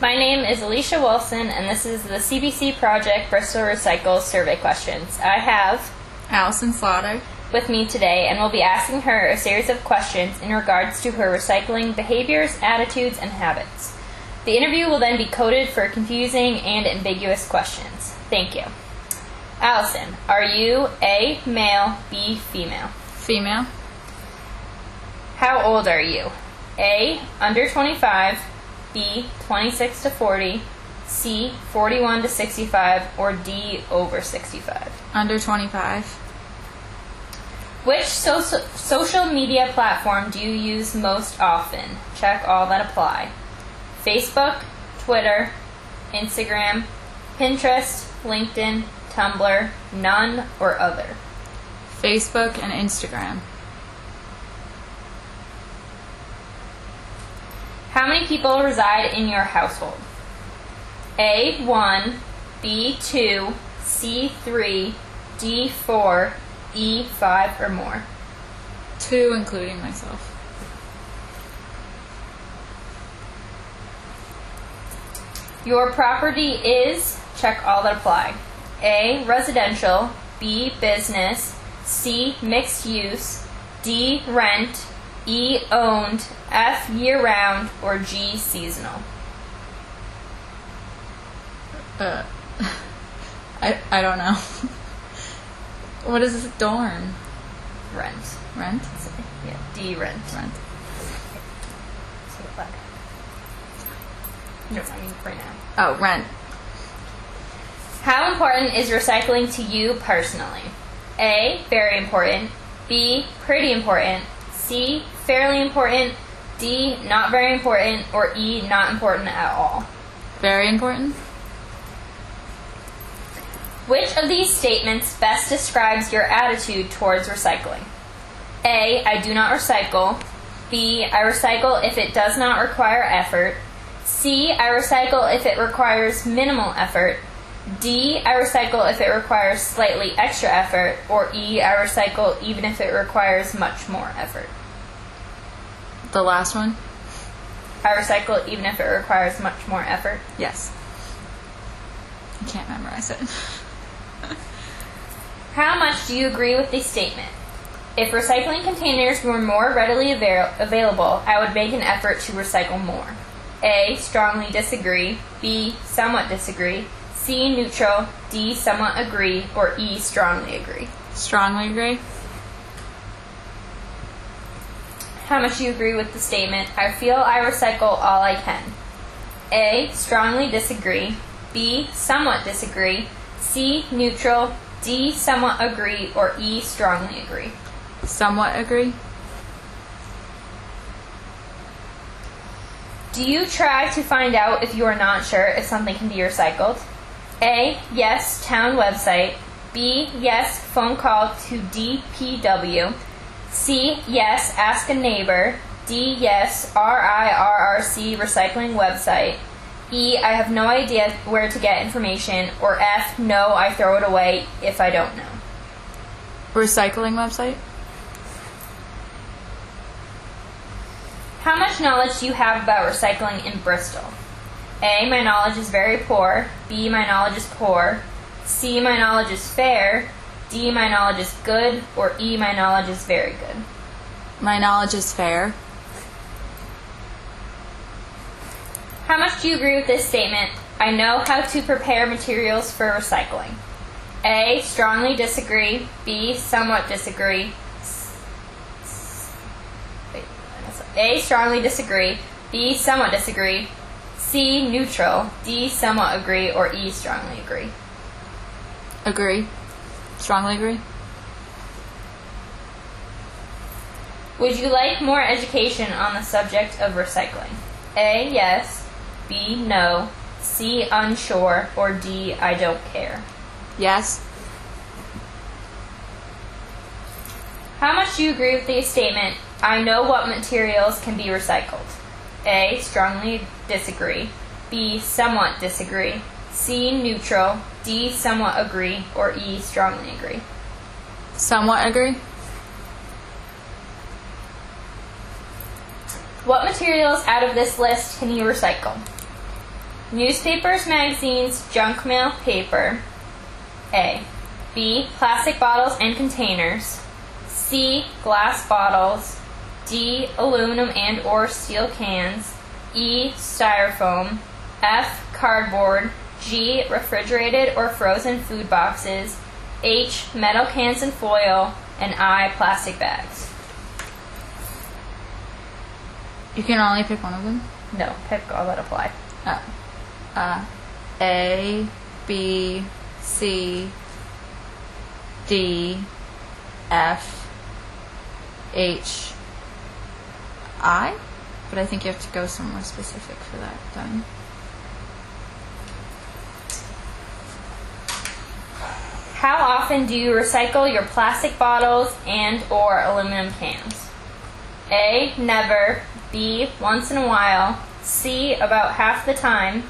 My name is Alicia Wilson, and this is the CBC Project Bristol Recycles survey questions. I have Allison Slaughter with me today, and we'll be asking her a series of questions in regards to her recycling behaviors, attitudes, and habits. The interview will then be coded for confusing and ambiguous questions. Thank you. Allison, are you A, male, B, female? Female. How old are you? A, under 25, B, 26 to 40, C, 41 to 65, or D, over 65? Under 25. Which social media platform do you use most often? Check all that apply. Facebook, Twitter, Instagram, Pinterest, LinkedIn, Tumblr, none, or other? Facebook and Instagram. How many people reside in your household? A, 1, B, 2, C, 3, D, 4, E, 5, or more? 2, including myself. Your property is, check all that apply. A, residential, B, business, C, mixed use, D, rent, E, owned, F, year-round, or G, seasonal? I don't know. What is this dorm? Rent. Rent? Yeah, D, rent. Rent. No, I mean right now. Oh, rent. How important is recycling to you personally? A, very important, B, pretty important, C, fairly important, D, not very important, or E, not important at all? Very important. Which of these statements best describes your attitude towards recycling? A, I do not recycle. B, I recycle if it does not require effort. C, I recycle if it requires minimal effort. D, I recycle if it requires slightly extra effort. Or E, I recycle even if it requires much more effort. The last one? I recycle even if it requires much more effort. Yes. I can't memorize it. How much do you agree with this statement? If recycling containers were more readily available, I would make an effort to recycle more. A, strongly disagree. B, somewhat disagree. C, neutral. D, somewhat agree. Or E, strongly agree. Strongly agree. How much do you agree with the statement, I feel I recycle all I can? A, strongly disagree. B, somewhat disagree. C, neutral. D, somewhat agree. Or E, strongly agree. Somewhat agree. Do you try to find out if you are not sure if something can be recycled? A, yes, town website. B, yes, phone call to DPW. C, yes, ask a neighbor. D, yes, RIRRC recycling website. E, I have no idea where to get information. Or F, no, I throw it away if I don't know. Recycling website. How much knowledge do you have about recycling in Bristol? A, my knowledge is very poor. B, my knowledge is poor. C, my knowledge is fair. D, my knowledge is good. Or E, my knowledge is very good. My knowledge is fair. How much do you agree with this statement? I know how to prepare materials for recycling. A, strongly disagree. B, somewhat disagree. A, strongly disagree. B, somewhat disagree. C, neutral. D, somewhat agree. Or E, strongly agree. Agree. Strongly agree. Would you like more education on the subject of recycling? A, yes. B, no. C, unsure. Or D, I don't care. Yes. How much do you agree with the statement, I know what materials can be recycled? A, strongly disagree. B, somewhat disagree. C, neutral. D, somewhat agree. Or E, strongly agree. Somewhat agree. What materials out of this list can you recycle? Newspapers, magazines, junk mail, paper. A. B. Plastic bottles and containers. C. Glass bottles. D. Aluminum and or steel cans. E. Styrofoam. F. Cardboard. G. Refrigerated or frozen food boxes. H. Metal cans and foil. And I. Plastic bags. You can only pick one of them? No, pick all that apply. A, B, C, D, F, H, I? But I think you have to go somewhere specific for that then. How often do you recycle your plastic bottles and or aluminum cans? A. Never. B. Once in a while. C. About half the time.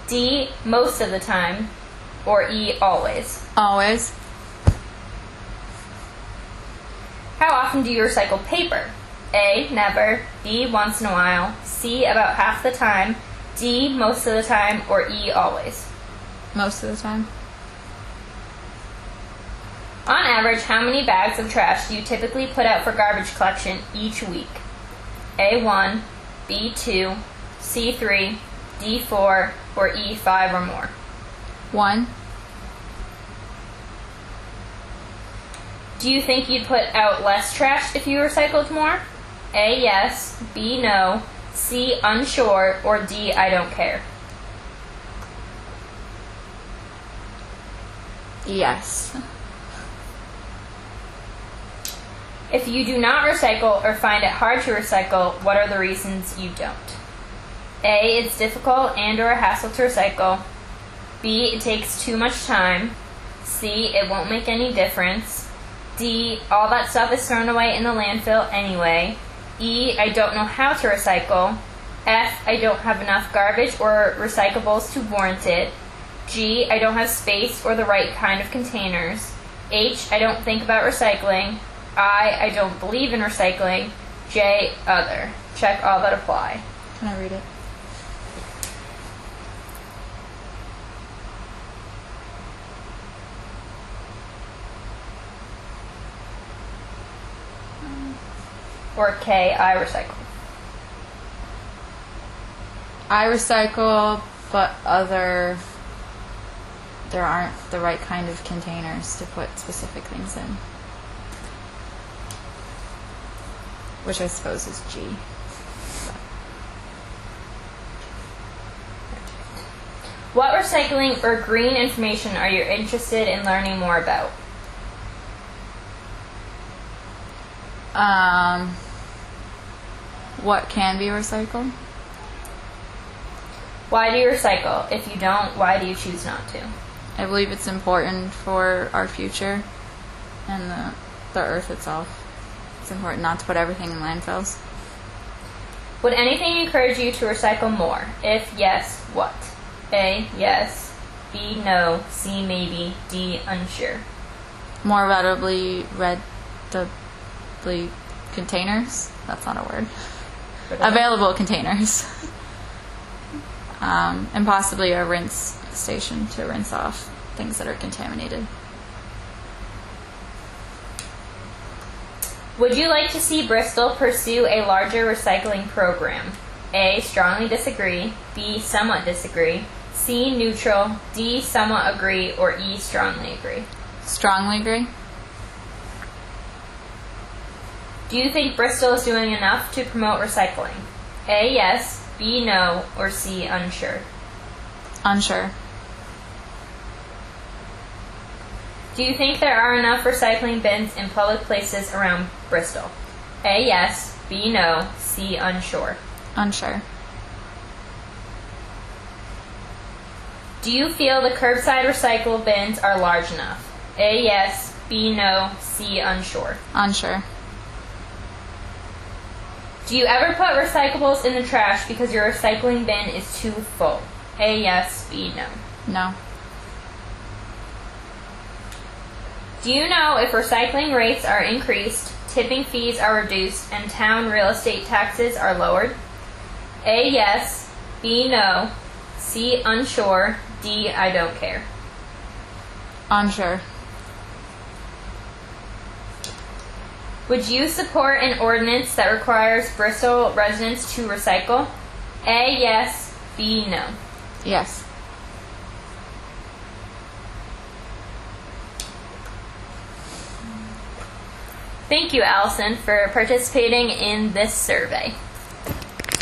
D. Most of the time. Or E. Always. Always. How often do you recycle paper? A. Never. B. Once in a while. C. About half the time. D. Most of the time. Or E. Always. Most of the time. On average, how many bags of trash do you typically put out for garbage collection each week? A1, B2, C3, D4, or E5 or more? 1. Do you think you'd put out less trash if you recycled more? A. Yes, B. No, C. Unsure, or D. I don't care? Yes. If you do not recycle or find it hard to recycle, what are the reasons you don't? A. It's difficult and or a hassle to recycle. B. It takes too much time. C. It won't make any difference. D. All that stuff is thrown away in the landfill anyway. E. I don't know how to recycle. F. I don't have enough garbage or recyclables to warrant it. G. I don't have space or the right kind of containers. H. I don't think about recycling. I don't believe in recycling. J. Other. Check all that apply. Can I read it? Or K. I recycle. I recycle, but there aren't the right kind of containers to put specific things in. Which I suppose is G. What recycling or green information are you interested in learning more about? What can be recycled? Why do you recycle? If you don't, why do you choose not to? I believe it's important for our future and the earth itself. It's important not to put everything in landfills. Would anything encourage you to recycle more? If yes, what? A. Yes. B. No. C. Maybe. D. Unsure. More readily containers? That's not a word. Available containers. And possibly a rinse station to rinse off things that are contaminated. Would you like to see Bristol pursue a larger recycling program? A. Strongly disagree. B. Somewhat disagree. C. Neutral. D. Somewhat agree. Or E. Strongly agree. Strongly agree. Do you think Bristol is doing enough to promote recycling? A. Yes. B. No. Or C. Unsure. Unsure. Do you think there are enough recycling bins in public places around Bristol? A. Yes. B. No. C. Unsure. Unsure. Do you feel the curbside recycle bins are large enough? A. Yes. B. No. C. Unsure. Unsure. Do you ever put recyclables in the trash because your recycling bin is too full? A. Yes. B. No. No. Do you know if recycling rates are increased, tipping fees are reduced, and town real estate taxes are lowered? A. Yes. B. No. C, unsure, D, I don't care. Unsure. Would you support an ordinance that requires Bristol residents to recycle? A, yes, B, no. Yes. Thank you, Allison, for participating in this survey.